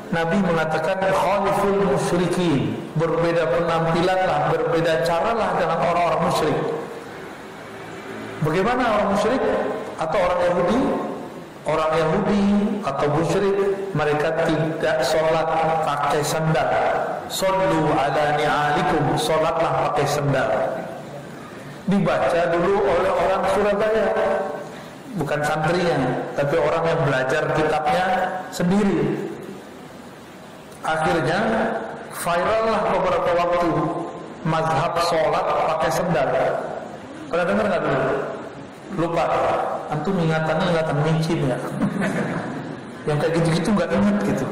Nabi mengatakan khaliful musyrikin, berbeda penampilanlah, berbeda caralah dengan orang-orang musyrik. Bagaimana orang musyrik atau orang Yahudi? Orang Yahudi atau musyrik, mereka tidak sholat pakai sandal. Shollu ala ni'alikum, sholatlah pakai sandal. Dibaca dulu oleh orang Surabaya, bukan santrinya, tapi orang yang belajar kitabnya sendiri. Akhirnya viral lah beberapa waktu mazhab sholat pakai sendal. Pernah dengar nggak dulu? Lupa. Antum ingatan micin ya. Yang kayak gitu-gitu nggak ingat gitu.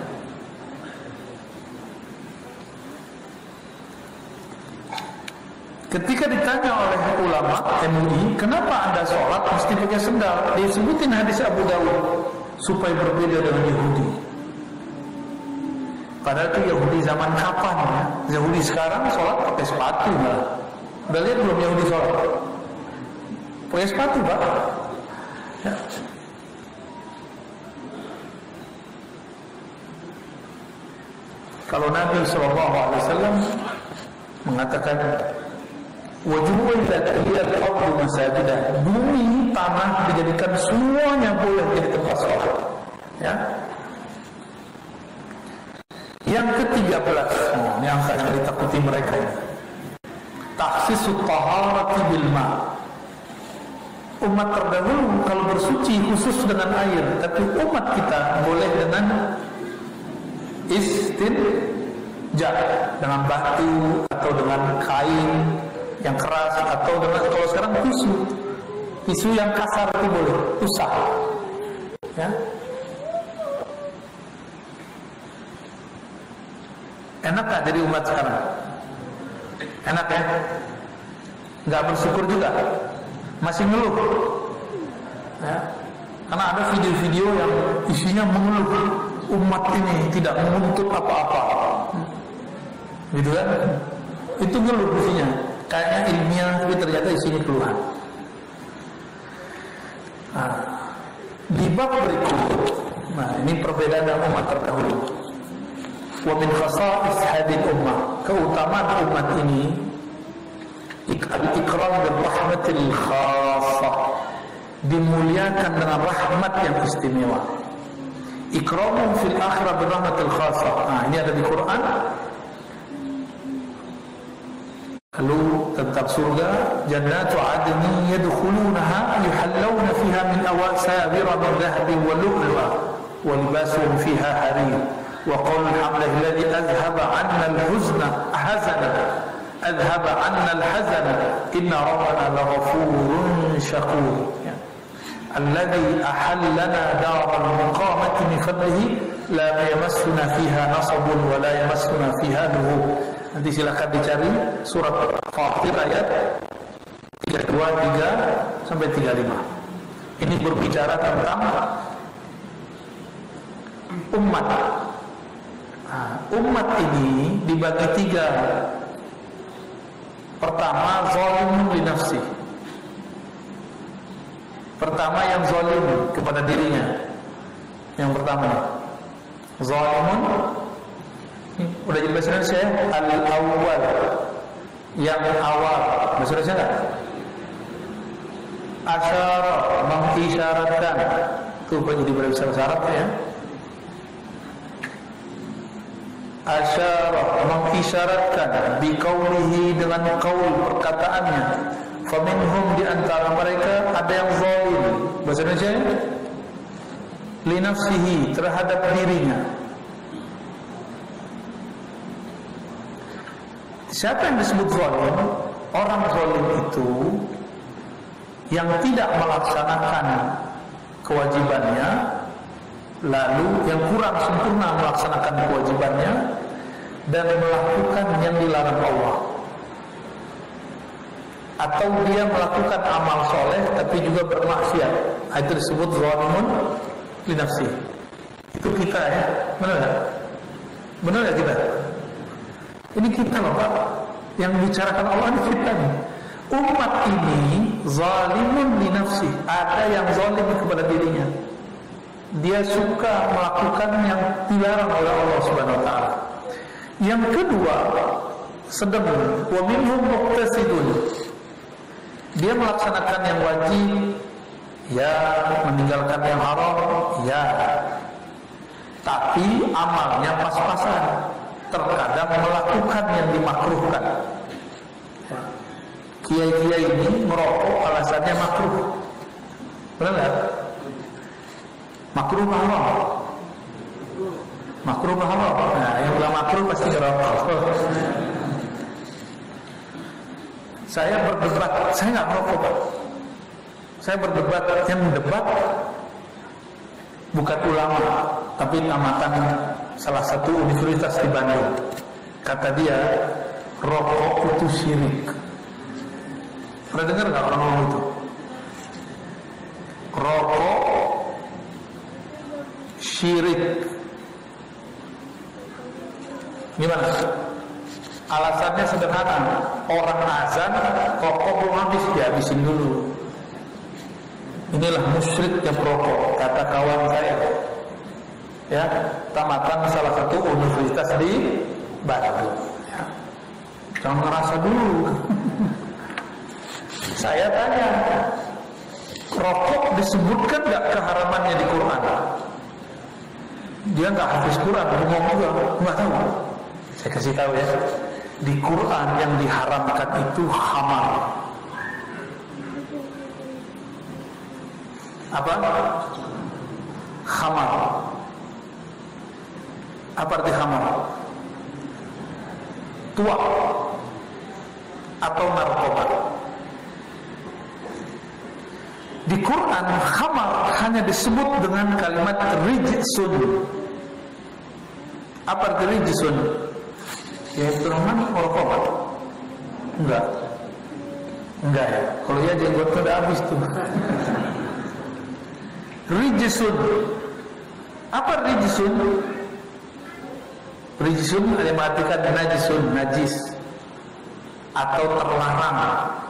Ketika ditanya oleh ulama MUI, kenapa anda sholat mesti pakai sendal? Disebutin hadis Abu Dawud supaya berbeda dengan Yahudi. Padahal itu Yahudi zaman kapan ya? Yahudi sekarang sholat pakai sepatu malah. Udah lihat belum Yahudi sholat? Pakai sepatu pak. Ya. Kalau Nabi SAW mengatakan wajulat liyal ardu masajidah, bumi tanah dijadikan semuanya boleh jadi tempat sholat. Ya. Yang ke-13, ini angka yang ditakuti mereka, takhsisut taharati bil ma. Umat terdahulu kalau bersuci khusus dengan air, tapi umat kita boleh dengan istinja, dengan batu atau dengan kain yang keras, atau dengan, kalau sekarang tisu yang kasar itu boleh, usah. Ya. Enak gak jadi umat sekarang? Enak ya? Gak bersyukur juga? Masih ngeluh ya? Karena ada video-video yang isinya mengeluh, umat ini tidak menuntut apa-apa gitu kan? Itu ngeluh isinya, kayaknya ilmiah tapi ternyata isinya keluhan. Nah, di bab berikut, nah ini perbedaan dengan umat terdahulu. Wa min khasa'is hadhihi ummah, keutamaan umat ini al-ikram bil rahmatil khassah, dimuliakan dengan rahmat yang istimewa. Ikramun fil akhirah bil rahmatil khassah. Nah, ini ada di Quran. Lalu tentang surga, jannatu adnin yadkhulunaha yuhallawna fiha min awasabira min dhahabin wa lu'lu'a wa libasuhum fiha harir. وقول الحمد لله الذي أذهب عنا الحزن أذهب عنا الحزن إن ربنا لغفور شكور الذي أحلنا دار المقامة من فضله لا يمسنا فيها نصب ولا يمسنا فيها لغوب. Nanti silakan dicari surat Fatir ayat 32 sampai 35. Ini berbicara tentang umat. Nah, umat ini dibagi 3. Pertama, zalimun li nafsi. Pertama yang zalim kepada dirinya. Yang pertama, zalimun. Udah jadi bahasa Indonesia ya? Al-awwal, yang awal. Bahasa Indonesia enggak? Asyara, mengisyaratkan. Tuh jadi bahasa Arab ya. Asyara, mengisyaratkan, biqaulihi, dengan qaul, perkataannya. Faminhum, di antara mereka ada yang zalim. Bahasa Indonesia li nafsihi, terhadap dirinya. Siapa yang disebut zalim? Orang zalim itu yang tidak melaksanakan kewajibannya, lalu yang kurang sempurna melaksanakan kewajibannya, dan melakukan yang dilarang Allah. Atau dia melakukan amal soleh tapi juga bermaksiat, itu disebut zalimun li nafsi. Itu kita ya, benar nggak? Benar nggak kita? Ini kita loh Pak, yang bicarakan Allah ini kita nih. Umat ini zalimun li nafsi, ada yang zalim kepada dirinya. dia suka melakukan yang dilarang oleh Allah Subhanahu wa taala. Yang kedua, sedang wa minhum muqtasidun. Dia melaksanakan yang wajib, ya, meninggalkan yang haram, ya. Tapi amalnya pas-pasan. Terkadang melakukan yang dimakruhkan. Kiai-kiai ini merokok alasannya makruh. Benar nggak? Makruh haram. Makruh haram. Nah, yang bilang makruh pasti ngerokok. Saya berdebat, saya nggak merokok, Pak. Saya berdebat, yang debat bukan ulama, tapi tamatan salah satu universitas di Bandung. Kata dia, rokok itu syirik. Pernah dengar nggak orang ngomong itu? Rokok syirik. Gimana? Alasannya sederhana. Orang azan, rokok belum habis, dihabisin dulu. Inilah musyrik yang perokok, kata kawan saya. Ya, tamatan salah satu universitas di Bandung. Ya. Jangan ngerasa dulu. Saya tanya, rokok disebutkan nggak keharamannya di Quran? Dia nggak hafiz Quran, ngomong juga nggak tahu. Saya kasih tahu ya, di Quran yang diharamkan itu khamar. Apa? Khamar. Apa arti khamar? Tuak atau narkoba. Di Quran khamar hanya disebut dengan kalimat rijsun. Apa arti rijsun? Ya teman merokok. Enggak ya. Kalau ya jenggotnya udah habis tuh. Rijsun. Apa rijsun? Rijsun ada mengartikan najis atau terlarang.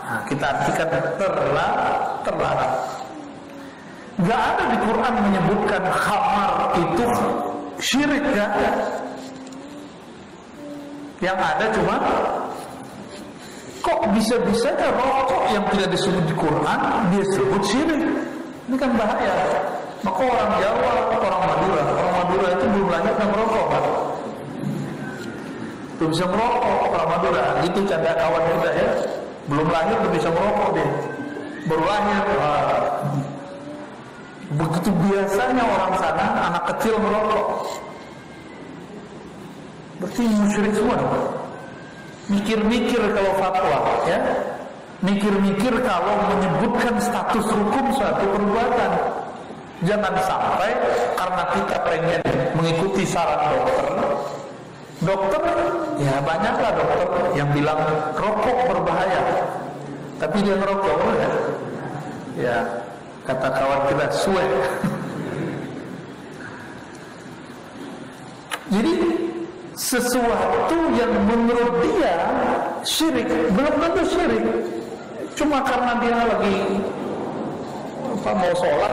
Nah, kita artikan terlarang. Gak ada di Quran menyebutkan khamar itu syirik, gak ada. Yang ada cuma kok bisa-bisanya rokok yang tidak disebut di Quran dia sebut syirik. Ini kan bahaya. Maka orang Jawa, orang Madura itu belum lahir dan merokok, Pak. Belum bisa merokok orang Madura. Itu canda kawan kita ya. Belum lahir udah bisa merokok dia. Baru lahir. Begitu biasanya orang sana anak kecil merokok. Berarti musyrik semua. Mikir-mikir kalau fatwa ya. Mikir-mikir kalau menyebutkan status hukum suatu perbuatan. Jangan sampai karena kita pengen mengikuti saran dokter, ya banyaklah dokter yang bilang rokok berbahaya, tapi dia ngerokok ya kata kawan kita suwe. Jadi sesuatu yang menurut dia syirik belum tentu syirik, cuma karena dia lagi mau sholat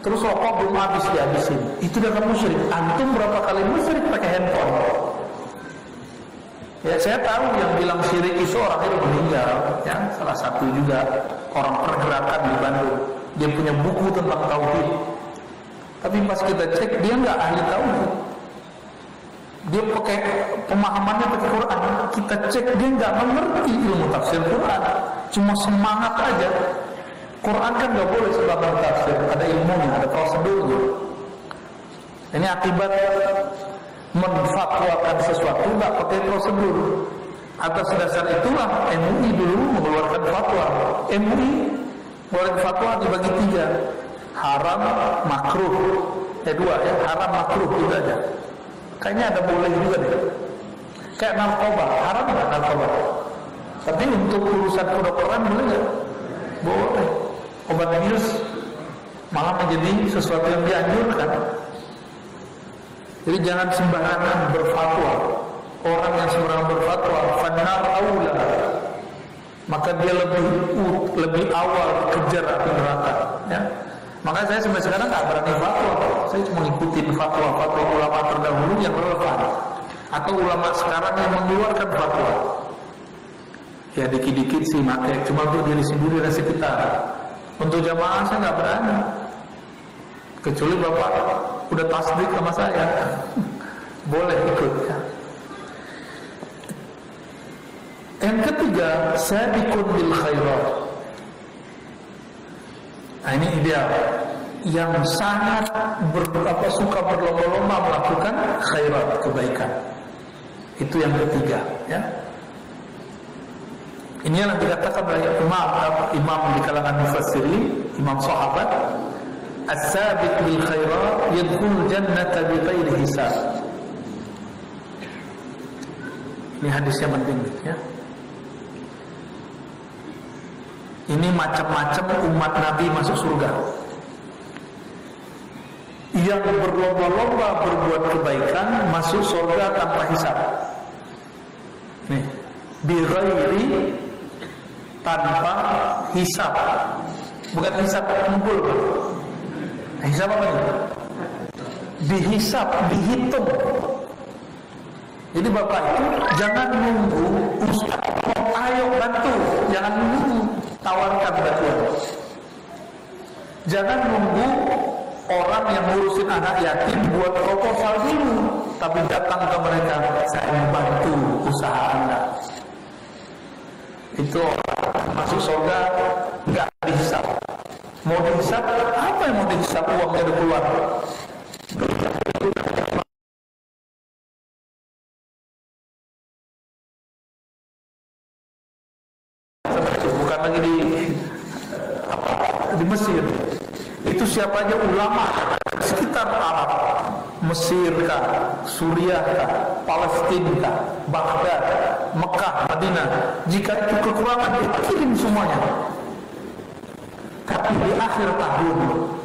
terus rokok belum habis dihabisin, itu udah kamu musyrik. Antum berapa kali musyrik pakai handphone? Ya saya tahu yang bilang syirik itu orangnya meninggal, ya salah satu juga orang pergerakan di Bandung. Dia punya buku tentang tauhid, tapi pas kita cek dia nggak ahli tauhid. Dia pakai pemahamannya pakai Quran. Kita cek dia nggak mengerti ilmu tafsir Quran, cuma semangat aja. Quran kan nggak boleh sebagai tafsir, ada ilmunya, ada prosedurnya. Ini akibat menfatwakan sesuatu nggak pakai prosedur. Atas dasar itulah MUI dulu mengeluarkan fatwa. MUI mengeluarkan fatwa dibagi 3, haram, makruh. Dua ya, haram, makruh itu aja. Kayaknya ada boleh juga deh. Kayak narkoba, haram nggak narkoba? Tapi untuk urusan kedokteran boleh nggak? Boleh. Obat bius malah menjadi sesuatu yang dianjurkan. Jadi jangan sembarangan berfatwa. Orang yang sembarangan berfatwa, fannar aula, maka dia lebih awal kejar api neraka. Ya. Makanya saya sampai sekarang nggak berani fatwa. Saya cuma ngikutin fatwa ulama terdahulu yang relevan, atau ulama sekarang yang mengeluarkan fatwa. Ya dikit-dikit sih pakai, cuma untuk diri sendiri dan sekitar. Untuk jamaah saya nggak berani, kecuali bapak udah tasdik sama saya, boleh ikut. Ya. Yang ketiga, sabiqun bil khairat. Nah ini ideal, yang sangat suka berlomba-lomba melakukan khairat, kebaikan. Itu yang ketiga, ya. Ini yang dikatakan oleh imam di kalangan mufassirin, imam sahabat, as-sabiq bil khairat yadkhul jannata bighairi hisab. Ini hadisnya penting, ya. Ini macam-macam umat Nabi masuk surga. Yang berlomba-lomba berbuat kebaikan masuk surga tanpa hisab. Nih, bighairi, tanpa hisab. Bukan hisab kumpul. Hisab apa ini? Dihisab, dihitung. Jadi bapak itu jangan nunggu ustaz, ayo bantu, jangan nunggu tawarkan bantuan. Jangan nunggu orang yang ngurusin anak yatim buat proposal dulu, tapi datang ke mereka, saya membantu usaha Anda. Itu masuk surga nggak dihisab. Mau dihisab apa yang mau dihisab? Uangnya udah keluar. Bukan lagi di Mesir. Itu siapa aja ulama sekitar Arab, Mesir kah, Suriah kah, Palestina kah, Baghdad, Mekah, Madinah. Jika itu kekurangan dikirim semuanya. Tapi di akhir tahun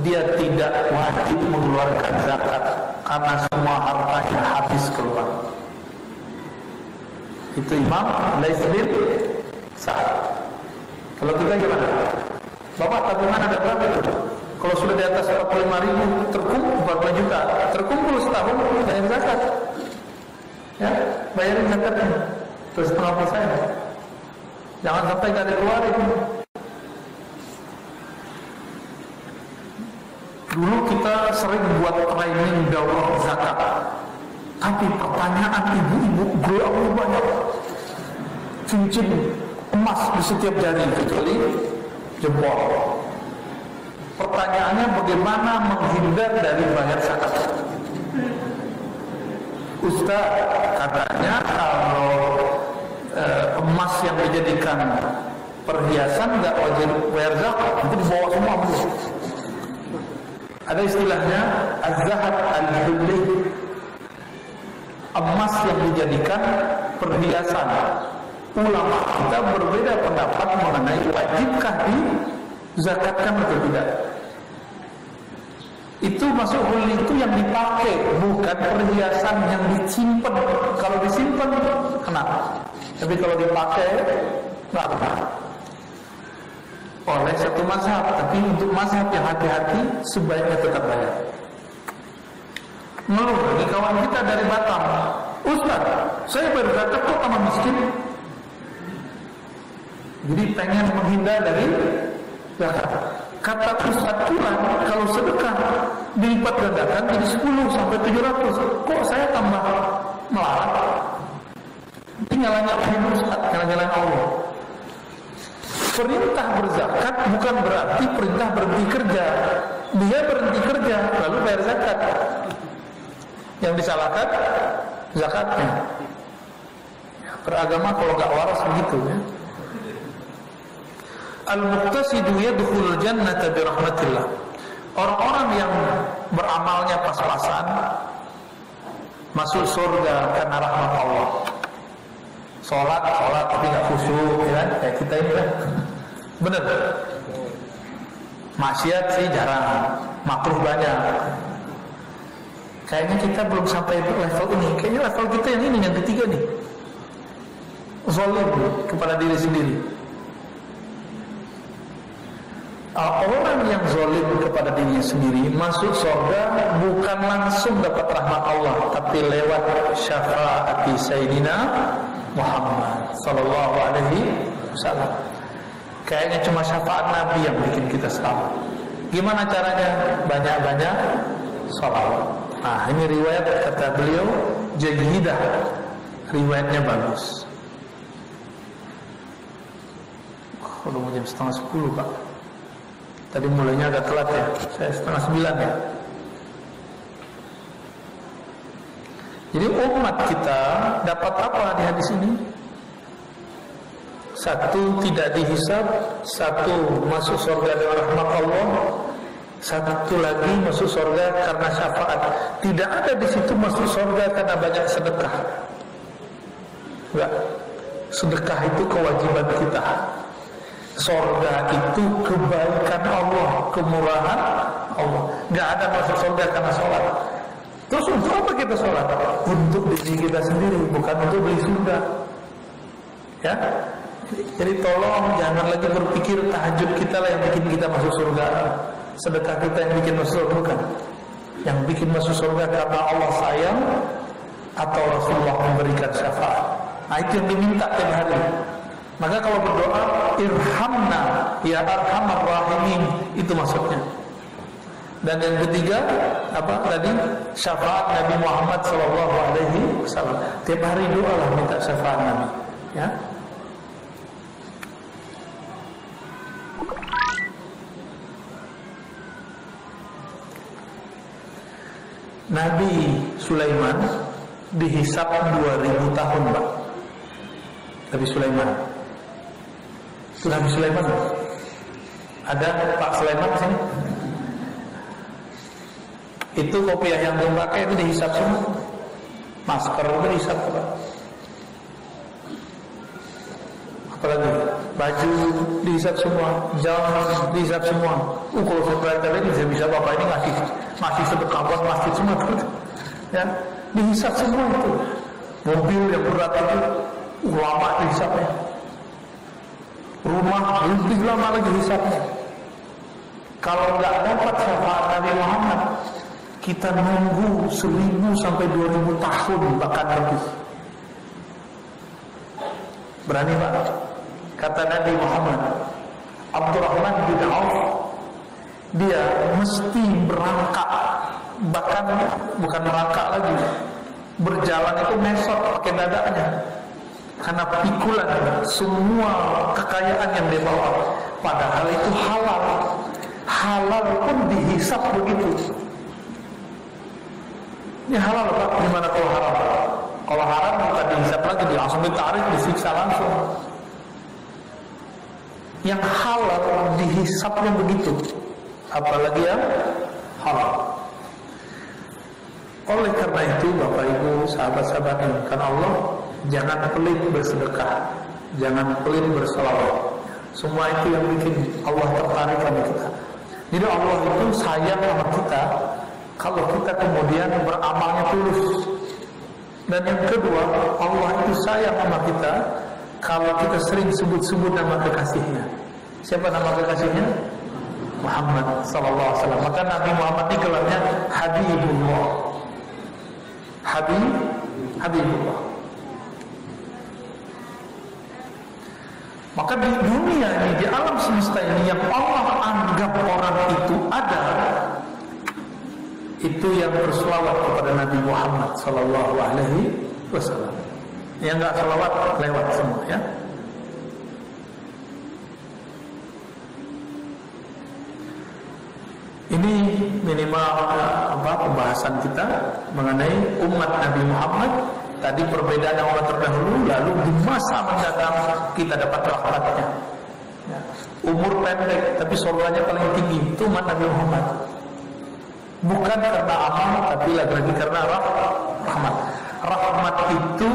dia tidak wajib mengeluarkan zakat karena semua hartanya habis keluar. Itu Imam Laits bin Sa'ad. Kalau kita gimana? Bapak tabungan ada berapa itu? Kalau sudah di atas 45.000 terkumpul 45 juta, terkumpul setahun bayar zakat. Ya, bayarin zakatnya. Terus pengapul saya. Jangan sampai nggak dikeluarin. Dulu kita sering buat training daurah zakat. Tapi pertanyaan ibu-ibu gelap banyak. Cincin emas di setiap jari kecuali jempol. Pertanyaannya bagaimana menghindar dari bayar zakat? Ustaz, katanya kalau emas yang dijadikan perhiasan nggak wajib bayar zakat, itu dibawa semua beli. Ada istilahnya az-zahab al-hulli, emas yang dijadikan perhiasan. Ulama kita berbeda pendapat mengenai wajibkah dizakatkan atau tidak. Itu masuk hulli itu yang dipakai, bukan perhiasan yang disimpan. Kalau disimpan kena, tapi kalau dipakai nggak kena. Oleh satu mazhab, tapi untuk mazhab yang hati-hati sebaiknya tetap bayar. Ngeluh lagi kawan kita dari Batam, Ustaz, saya berzakat kok sama miskin. Jadi pengen menghindar dari zakat. Kata Ustaz pula, kalau sedekah dilipat gandakan jadi 10 sampai 700. Kok saya tambah melarat? Ini nyala-nyalain Ustaz, nyala-nyalain Allah. Perintah berzakat bukan berarti perintah berhenti kerja. Dia berhenti kerja lalu bayar zakat. Yang disalahkan zakatnya. Beragama kalau gak waras begitu ya. Al-muqtasidu yadkhulul jannata bi rahmatillah. Orang-orang yang beramalnya pas-pasan masuk surga karena rahmat Allah. Sholat tapi nggak khusyuk, ya kan? Kayak kita ini kan, bener. Maksiat sih jarang, makruh banyak. Kayaknya kita belum sampai level ini. Kayaknya level kita yang ini, yang ketiga nih. Zalim kepada diri sendiri. Orang yang zalim kepada dirinya sendiri masuk surga bukan langsung dapat rahmat Allah, tapi lewat syafaat Sayyidina Muhammad sallallahu alaihi wasallam. Kayaknya cuma syafaat Nabi yang bikin kita selamat. Gimana caranya? Banyak-banyak sholawat. Nah, ini riwayat kata beliau jayyidah, riwayatnya bagus. Udah mau jam 8:30 Pak. Tadi mulainya agak telat ya. Saya 8:30 ya. Jadi umat kita dapat apa di hadis ini? Satu, tidak dihisab. Satu, masuk surga dengan rahmat Allah. Satu lagi, masuk surga karena syafaat. Tidak ada di situ masuk surga karena banyak sedekah. Enggak. Sedekah itu kewajiban kita. Surga itu kebaikan Allah, kemurahan Allah. Enggak ada masuk surga karena sholat. Terus untuk apa kita sholat? Untuk diri kita sendiri, bukan untuk beli surga. Ya. Jadi tolong jangan lagi berpikir tahajud kita lah yang bikin kita masuk surga. Sedekah kita yang bikin masuk surga, bukan. Yang bikin masuk surga karena Allah sayang atau Rasulullah memberikan syafaat. Nah, itu yang diminta tiap hari. Maka kalau berdoa irhamna ya arhamar rahimin, itu maksudnya. Dan yang ketiga apa tadi? Syafaat Nabi Muhammad sallallahu alaihi wasallam. Tiap hari doalah minta syafaat Nabi, ya. Nabi Sulaiman dihisab 2000 tahun, Pak. Nabi Sulaiman. Itu Nabi Sulaiman. Ada Pak Sulaiman di sini? Itu kopiah yang dia pakai itu dihisab semua. Masker itu dihisab, Pak. Apalagi baju dihisab semua, jam dihisab semua. Kalau saya tadi bisa bapak ini masih sedekah buat masjid semua, ya dihisab semua itu. Mobil yang berat itu lama dihisabnya. Rumah lebih lama lagi hisabnya. Kalau nggak dapat syafaat Nabi Muhammad, kita nunggu 1000 sampai 2000 tahun bahkan lebih. Berani Pak? Kata Nabi Muhammad, Abdurrahman bin Auf, dia mesti berangkat, bahkan bukan merangkak lagi, berjalan itu mesot pakai dadanya, karena pikulan semua kekayaan yang dia bawa. Padahal itu halal, halal pun dihisap begitu. Ini halal Pak, gimana kalau haram? Kalau haram bukan dihisap lagi, dia langsung ditarik, disiksa langsung. Yang halal dihisapnya begitu, apalagi yang halal. Oleh karena itu Bapak Ibu, sahabat-sahabat yang kan Allah, jangan pelit bersedekah, jangan pelit berselawat. Semua itu yang bikin Allah tertarik sama kita. Jadi Allah itu sayang sama kita kalau kita kemudian beramalnya tulus. Dan yang kedua, Allah itu sayang sama kita kalau kita sering sebut-sebut nama kekasihnya. Siapa nama kekasihnya? Muhammad sallallahu alaihi wasallam. Maka Nabi Muhammad ini gelarnya Habibullah. Habibullah. Maka di dunia ini, di alam semesta ini, yang Allah anggap orang itu ada, itu yang berselawat kepada Nabi Muhammad sallallahu alaihi wasallam. Yang enggak selawat lewat semua, ya. Ini minimal pembahasan kita mengenai umat Nabi Muhammad. Tadi perbedaan yang umat terdahulu, lalu di masa mendatang kita dapat rahmatnya. Ya. Umur pendek tapi surganya paling tinggi, itu umat Nabi Muhammad. Bukan karena amal, tapi lagi karena rahmat. Rahmat itu,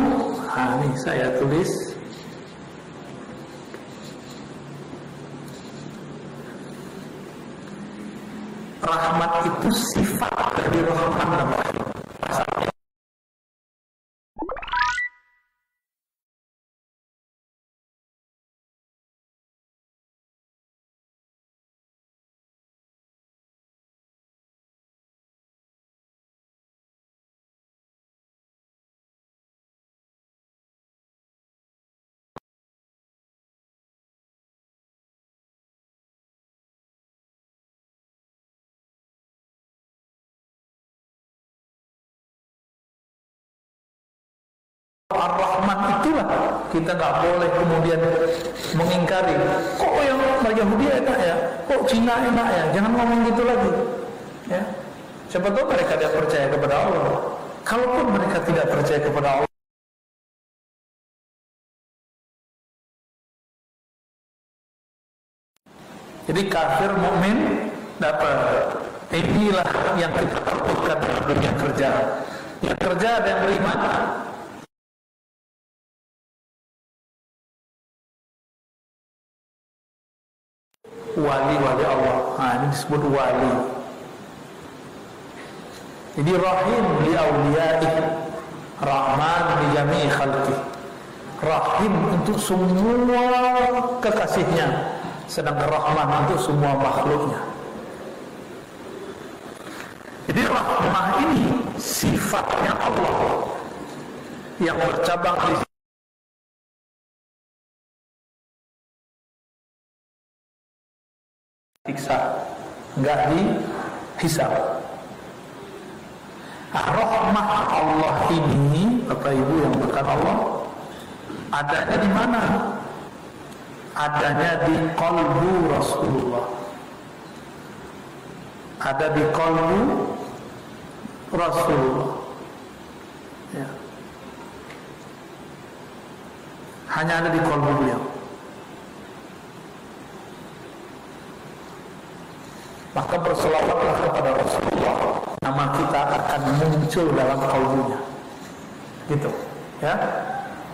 ini saya tulis. Rahmat itu sifat dari Rahman. Ar-Rahman itulah kita nggak boleh kemudian mengingkari. Kok yang Yahudi enak ya? Kok Cina enak ya? Jangan ngomong gitu lagi. Ya. Siapa tahu mereka tidak percaya kepada Allah. Kalaupun mereka tidak percaya kepada Allah, jadi kafir mukmin dapat. Inilah yang kita lakukan di dunia kerja. Yang kerja ada yang beriman. Wali-wali Allah. Ini disebut wali. Jadi Rahim li awliyai, Rahman li jami'i khalqi. Rahim untuk semua kekasihnya, sedangkan Rahman untuk semua makhluknya. Jadi rahmah ini sifatnya Allah yang bercabang di siksa, enggak dihisab. Rahmah Allah ini, Bapak Ibu yang bukan Allah, adanya di mana? Adanya di qalbu Rasulullah. Ada di qalbu Rasulullah. Ya. Hanya ada di qalbu beliau. Maka berselawatlah kepada Rasulullah, nama kita akan muncul dalam qalbunya. Gitu, ya.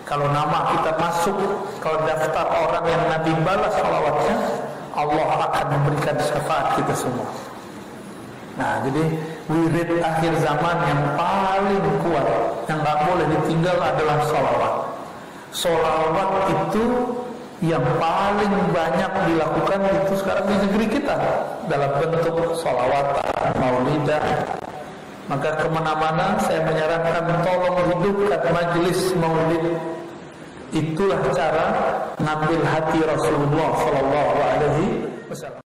Kalau nama kita masuk ke daftar orang yang Nabi balas salawatnya, Allah akan memberikan syafaat kita semua. Nah, jadi wirid akhir zaman yang paling kuat, yang nggak boleh ditinggal adalah salawat. Salawat itu yang paling banyak dilakukan itu sekarang di negeri kita dalam bentuk salawatan, maulidah. Maka kemana-mana saya menyarankan tolong hidupkan majelis maulid. Itulah cara ngambil hati Rasulullah Sallallahu Alaihi Wasallam.